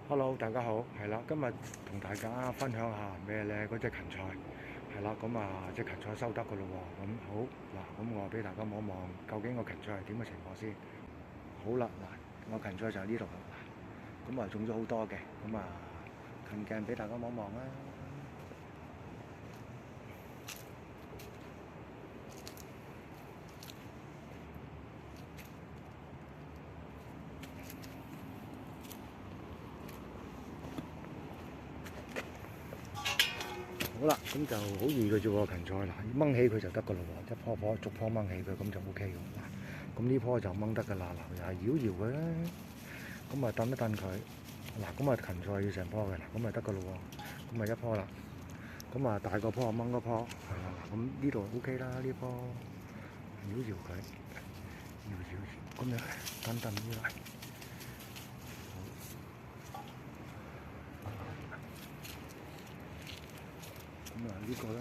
Hello，大家好，係啦，今日同大家分享下咩咧？嗰隻芹菜係啦，咁啊，隻芹菜收得噶咯喎，咁好嗱，咁我俾大家望一望，究竟個芹菜係點嘅情況先。好啦，嗱，我芹菜就喺呢度啦，咁啊種咗好多嘅，咁啊近鏡俾大家望一望啦。好啦，咁就好易嘅啫喎，芹菜嗱，掹起佢就得噶咯喎，一棵棵逐棵掹起佢，咁就 O K 嘅嗱。咁呢棵就掹得噶啦，嗱，又係搖搖佢啦，咁啊燉一燉佢，嗱，咁啊芹菜要成棵嘅，嗱，咁咪得噶咯喎，咁咪一棵啦。咁啊大個棵掹嗰棵，係啦，咁呢度 O K 啦，呢棵搖搖佢，搖搖咁樣燉燉呢嚟，咁啊呢個咧。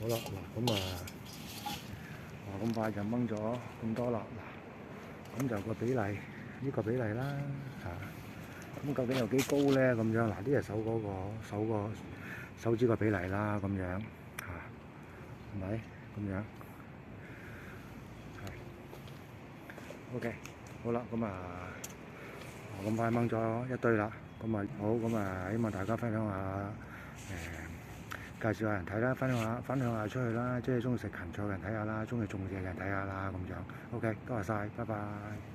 好啦，嗱咁啊，話咁快就掹咗咁多啦，嗱咁就個比例呢個比例啦嚇，咁究竟有幾高咧？咁樣嗱，呢係手指個比例啦，咁樣嚇，係咪咁樣？係 OK，好啦，咁啊，我咁快掹咗一堆啦，咁啊好，咁啊希望大家分享下介紹下人睇啦，分享下出去啦，即係中意食芹菜嘅人睇下啦，中意種嘢嘅人睇下啦，咁樣 OK，多謝晒，拜拜。